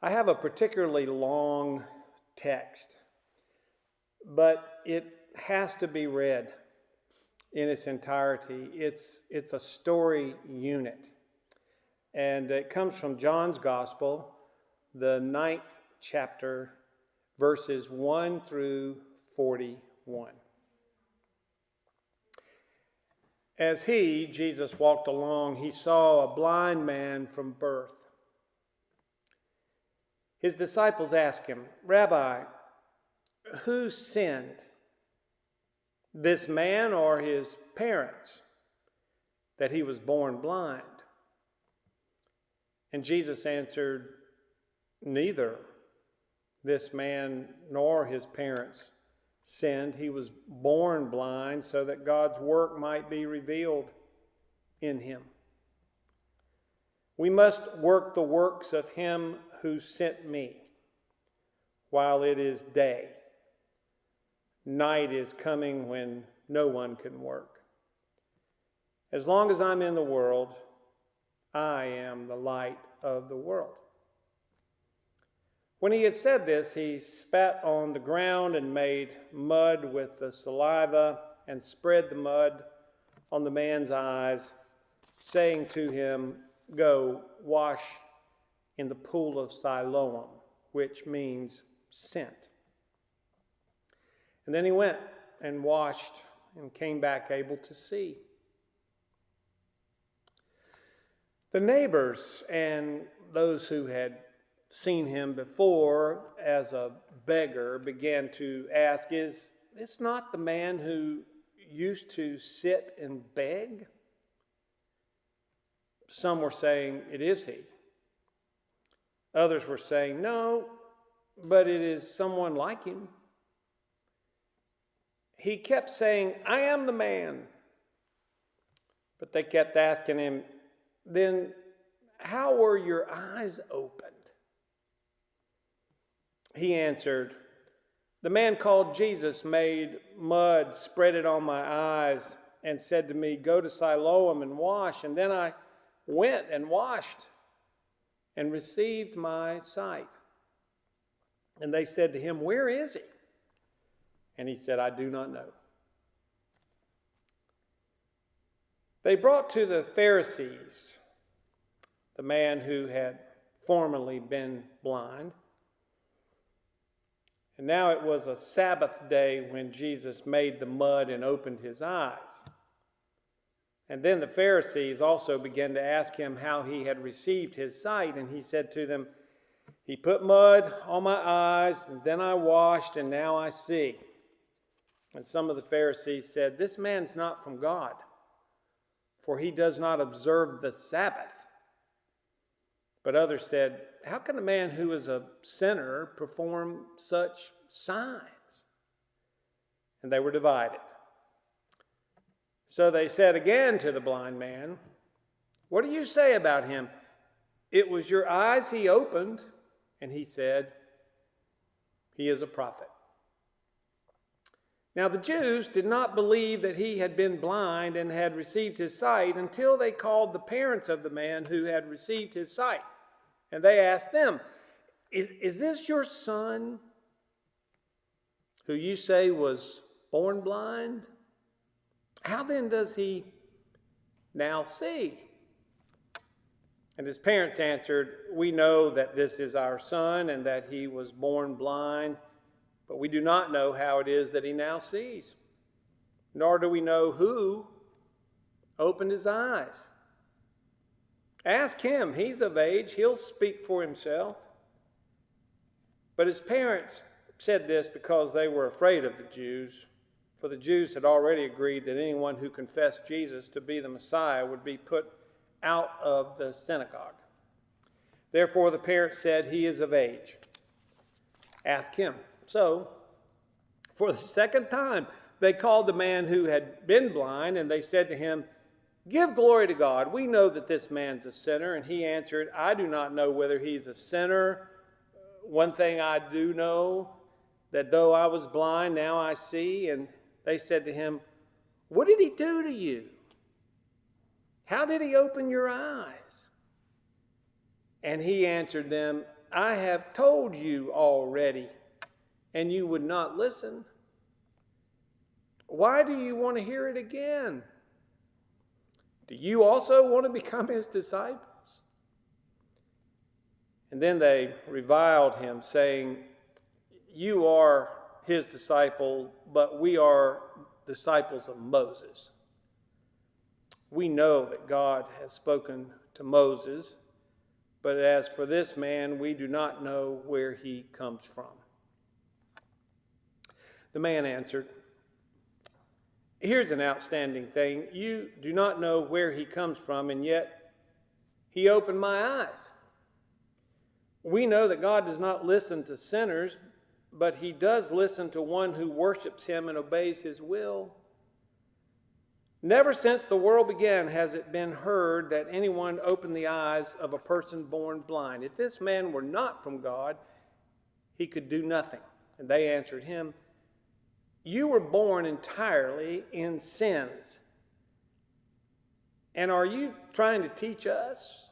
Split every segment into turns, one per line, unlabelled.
I have a particularly long text, but it has to be read in its entirety. It's a story unit, and it comes from John's Gospel, the 9th chapter, verses 1 through 41. As Jesus, walked along, he saw a blind man from birth. His disciples asked him, "Rabbi, who sinned, this man or his parents, that he was born blind?" And Jesus answered, "Neither this man nor his parents sinned. He was born blind so that God's work might be revealed in him. We must work the works of him who sent me while it is day. Night is coming when no one can work. As long as I'm in the world, I am the light of the world." When he had said this, he spat on the ground and made mud with the saliva and spread the mud on the man's eyes, saying to him, "Go wash in the pool of Siloam," which means sent. And then he went and washed and came back able to see. The neighbors and those who had seen him before as a beggar began to ask, "Is this not the man who used to sit and beg?" Some were saying, "It is he." Others were saying, "No, but it is someone like him." He kept saying, "I am the man." But they kept asking him, "Then how were your eyes opened?" He answered, "The man called Jesus made mud, spread it on my eyes, and said to me, 'Go to Siloam and wash.' And then I went and washed and received my sight." And they said to him, "Where is he?" And he said, "I do not know." They brought to the Pharisees the man who had formerly been blind. And now it was a Sabbath day when Jesus made the mud and opened his eyes. And then the Pharisees also began to ask him how he had received his sight. And he said to them, "He put mud on my eyes, and then I washed, and now I see." And some of the Pharisees said, "This man's not from God, for he does not observe the Sabbath." But others said, "How can a man who is a sinner perform such signs?" And they were divided. So they said again to the blind man, "What do you say about him? It was your eyes he opened." And he said, "He is a prophet." Now the Jews did not believe that he had been blind and had received his sight until they called the parents of the man who had received his sight. And they asked them, Is this your son who you say was born blind? How then does he now see?" And his parents answered, "We know that this is our son and that he was born blind, but we do not know how it is that he now sees, nor do we know who opened his eyes. Ask him, he's of age, he'll speak for himself." But his parents said this because they were afraid of the Jews, for the Jews had already agreed that anyone who confessed Jesus to be the Messiah would be put out of the synagogue. Therefore the parents said, "He is of age. Ask him." So, for the second time, they called the man who had been blind, and they said to him, "Give glory to God. We know that this man's a sinner." And he answered, "I do not know whether he's a sinner. One thing I do know, that though I was blind, now I see." And they said to him, "What did he do to you? How did he open your eyes?" And he answered them, I have told you already, and you would not listen. Why do you want to hear it again? Do you also want to become his disciples? And then they reviled him, saying, you are his disciple, but we are disciples of Moses. We know that God has spoken to Moses, but as for this man, we do not know where he comes from. The man answered, here's an outstanding thing. You do not know where he comes from, and yet he opened my eyes. We know that God does not listen to sinners, but he does listen to one who worships him and obeys his will. Never since the world began has it been heard that anyone opened the eyes of a person born blind. If this man were not from God, he could do nothing. And they answered him, you were born entirely in sins. And are you trying to teach us?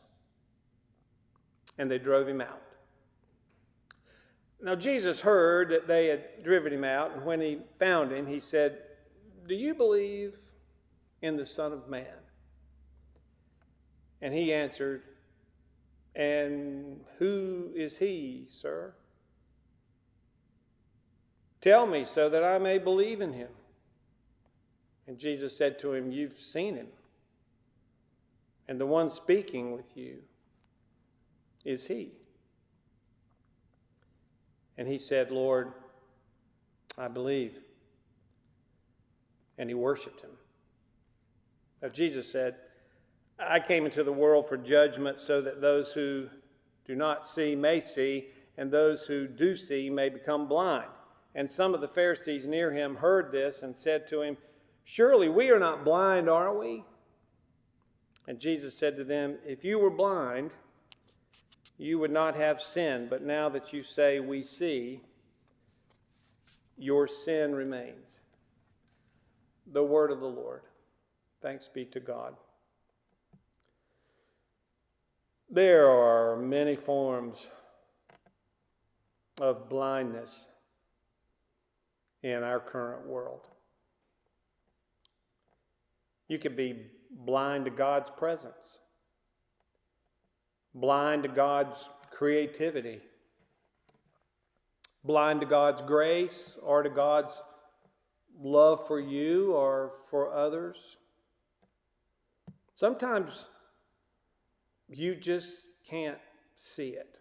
And they drove him out. Now Jesus heard that they had driven him out, and when he found him, he said, do you believe in the Son of Man? And he answered, and who is he, sir? Tell me so that I may believe in him. And Jesus said to him, you've seen him, and the one speaking with you is he. And he said, Lord, I believe. And he worshiped him. Now Jesus said, I came into the world for judgment so that those who do not see may see, and those who do see may become blind. And some of the Pharisees near him heard this and said to him, surely we are not blind, are we? And Jesus said to them, if you were blind, you would not have sinned, but now that you say we see, your sin remains. The word of the Lord. Thanks be to God. There are many forms of blindness in our current world. You could be blind to God's presence, blind to God's creativity, blind to God's grace or to God's love for you or for others. Sometimes you just can't see it.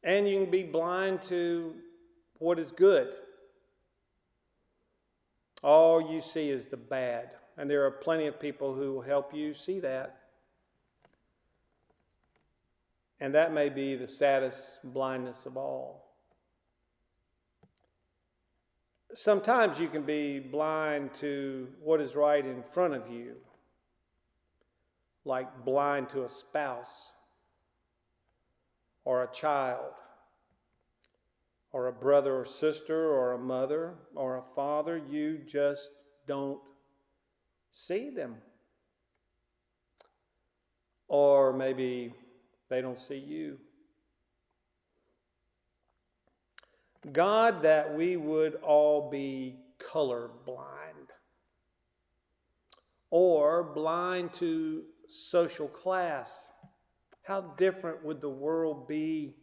And you can be blind to what is good. All you see is the bad. And there are plenty of people who will help you see that. And that may be the saddest blindness of all. Sometimes you can be blind to what is right in front of you, like blind to a spouse or a child or a brother or sister or a mother or a father. You just don't see them. Or maybe they don't see you. God, that we would all be color blind or blind to social class. How different would the world be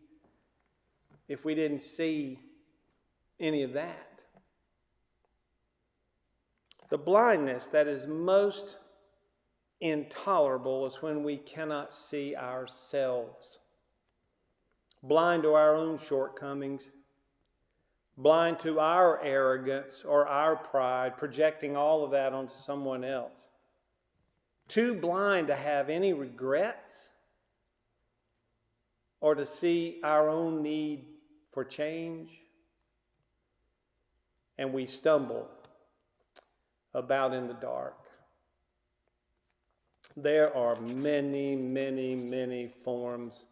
if we didn't see any of that? The blindness that is most intolerable is when we cannot see ourselves, blind to our own shortcomings, blind to our arrogance or our pride, projecting all of that onto someone else, too blind to have any regrets or to see our own need for change, and we stumble about in the dark. There are many, many, many forms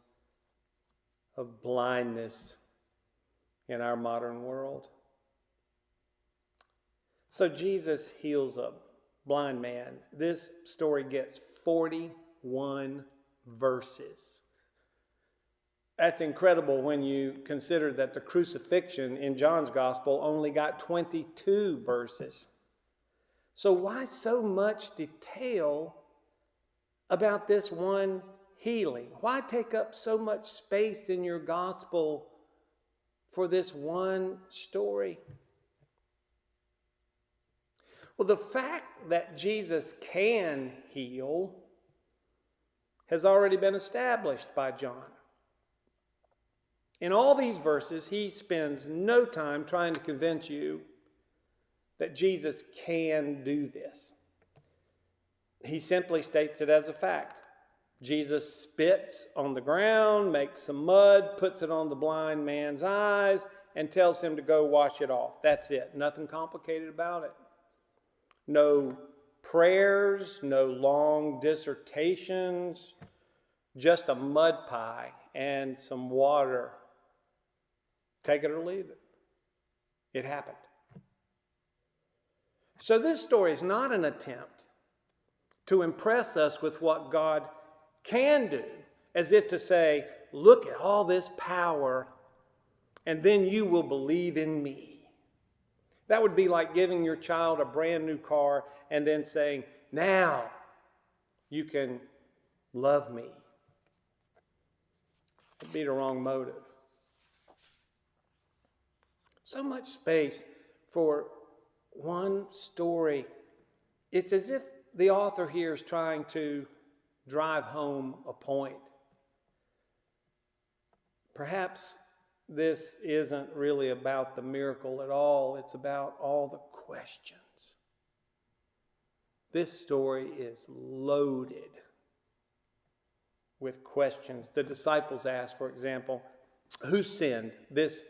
of blindness in our modern world. So Jesus heals a blind man. This story gets 41 verses. That's incredible when you consider that the crucifixion in John's gospel only got 22 verses. So why so much detail about this one healing? Why take up so much space in your gospel for this one story? Well, the fact that Jesus can heal has already been established by John. In all these verses, he spends no time trying to convince you that Jesus can do this. He simply states it as a fact. Jesus spits on the ground, makes some mud, puts it on the blind man's eyes, and tells him to go wash it off. That's it. Nothing complicated about it. No prayers, no long dissertations, just a mud pie and some water. Take it or leave it. It happened. So this story is not an attempt to impress us with what God can do, as if to say, look at all this power, and then you will believe in me. That would be like giving your child a brand new car and then saying, now you can love me. It'd be the wrong motive. So much space for one story. It's as if the author here is trying to drive home a point. Perhaps this isn't really about the miracle at all. It's about all the questions. This story is loaded with questions. The disciples asked, for example, who sinned, this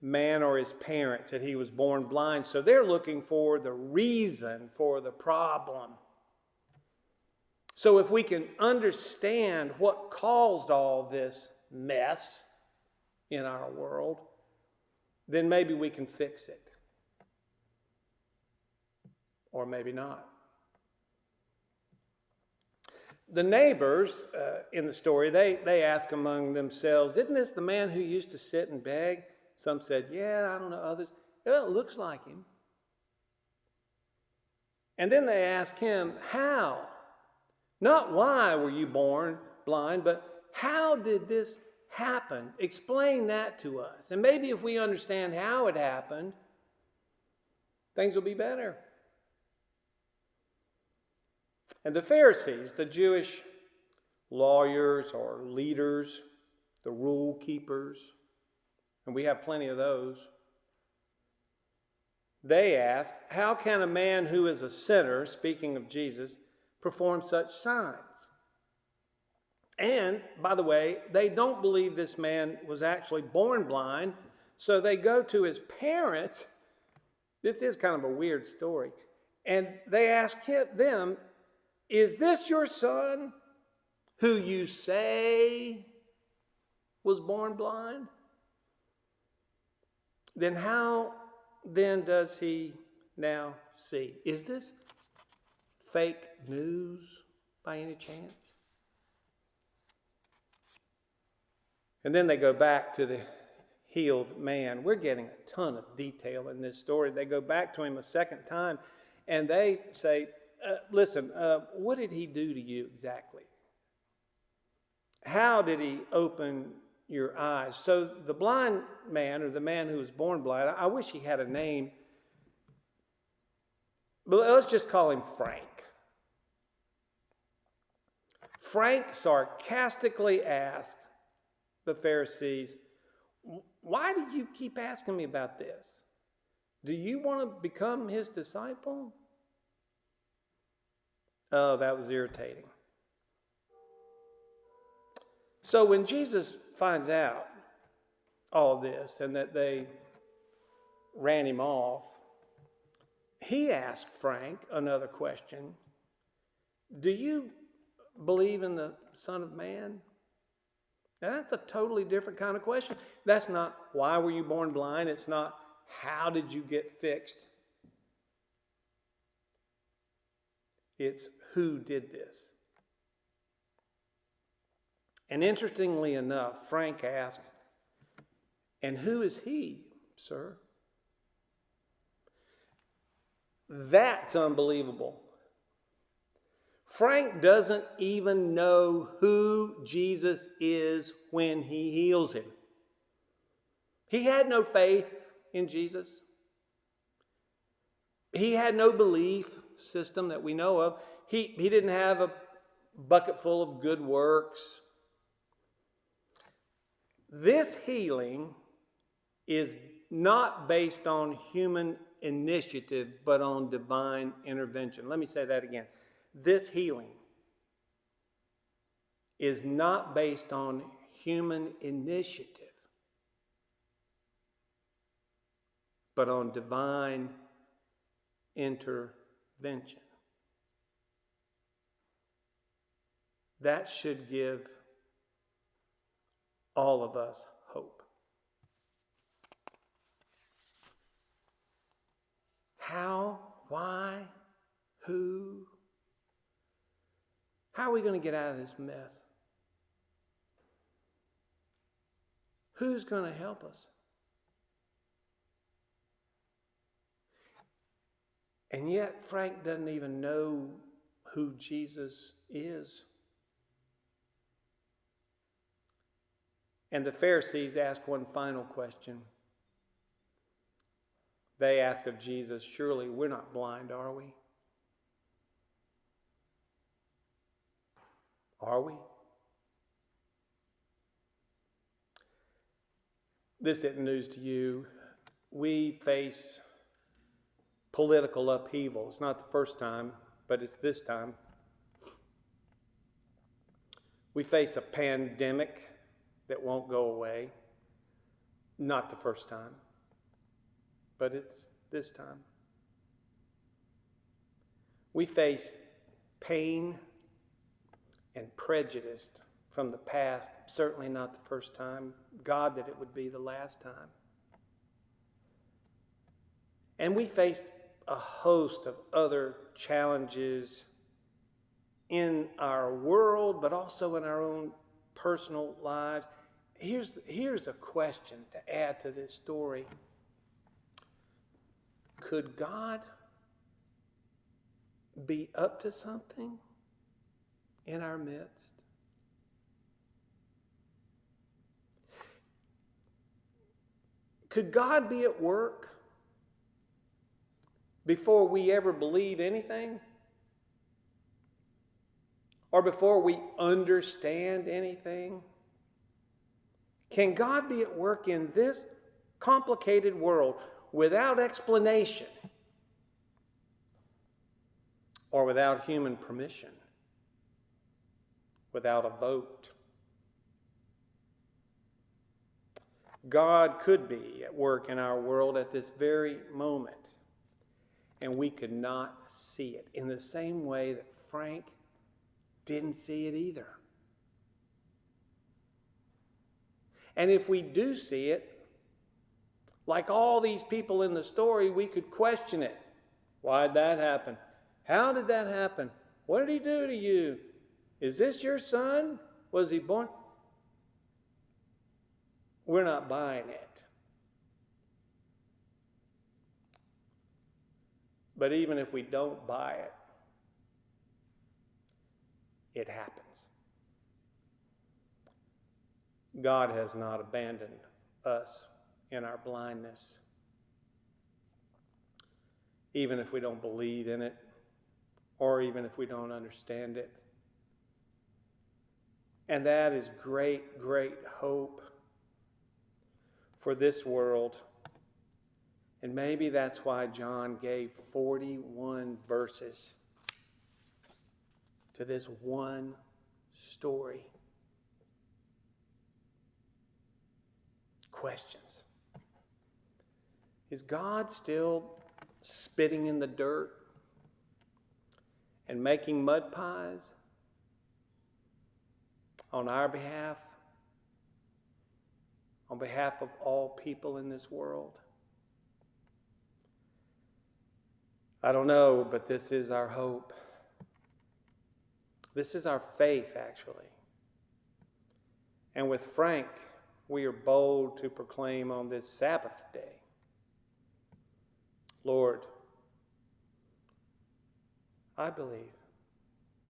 man or his parents, that he was born blind? So they're looking for the reason for the problem. So if we can understand what caused all this mess in our world, then maybe we can fix it. Or maybe not. The neighbors in the story, they ask among themselves, isn't this the man who used to sit and beg? Some said, yeah, I don't know. Others, well, it looks like him. And then they ask him, how? Not why were you born blind, but how did this happen? Explain that to us. And maybe if we understand how it happened, things will be better. And the Pharisees, the Jewish lawyers or leaders, the rule keepers, and we have plenty of those, they ask, how can a man who is a sinner, speaking of Jesus, perform such signs? And, by the way, they don't believe this man was actually born blind, so they go to his parents. This is kind of a weird story. And they ask them, is this your son who you say was born blind? Then how then does he now see? Is this fake news by any chance? And then they go back to the healed man. We're getting a ton of detail in this story. They go back to him a second time and they say, listen, what did he do to you exactly? How did he open your eyes? So the blind man, or the man who was born blind, I wish he had a name, but let's just call him Frank. Frank sarcastically asked the Pharisees, why do you keep asking me about this? Do you want to become his disciple? Oh, that was irritating. So when Jesus finds out all this and that they ran him off, he asked Frank another question. Do you believe in the Son of Man? Now that's a totally different kind of question. That's not why were you born blind? It's not how did you get fixed? It's who did this? And interestingly enough, Frank asked, "And who is he, sir?" That's unbelievable. Frank doesn't even know who Jesus is when he heals him. He had no faith in Jesus. He had no belief system that we know of. He didn't have a bucket full of good works. This healing is not based on human initiative, but on divine intervention. Let me say that again. This healing is not based on human initiative, but on divine intervention. That should give all of us hope. How? Why? Who? How are we going to get out of this mess? Who's going to help us? And yet, Frank doesn't even know who Jesus is. And the Pharisees ask one final question. They ask of Jesus, "Surely we're not blind, are we?" Are we? This isn't news to you. We face political upheaval. It's not the first time, but it's this time. We face a pandemic that won't go away. Not the first time, but it's this time. We face pain and prejudice from the past, certainly not the first time. God, that it would be the last time. And we face a host of other challenges in our world, but also in our own personal lives. Here's a question to add to this story. Could God be up to something in our midst? Could God be at work before we ever believe anything? Or before we understand anything? Can God be at work in this complicated world without explanation or without human permission, without a vote? God could be at work in our world at this very moment, and we could not see it in the same way that Frank didn't see it either. And if we do see it, like all these people in the story, we could question it. Why'd that happen? How did that happen? What did he do to you? Is this your son? Was he born? We're not buying it. But even if we don't buy it, it happens. God has not abandoned us in our blindness. Even if we don't believe in it, or even if we don't understand it. And that is great, great hope for this world. And maybe that's why John gave 41 verses to this one story. Questions. Is God still spitting in the dirt and making mud pies on our behalf, on behalf of all people in this world? I don't know, but this is our hope. This is our faith, actually. And with Frank, we are bold to proclaim on this Sabbath day, Lord, I believe.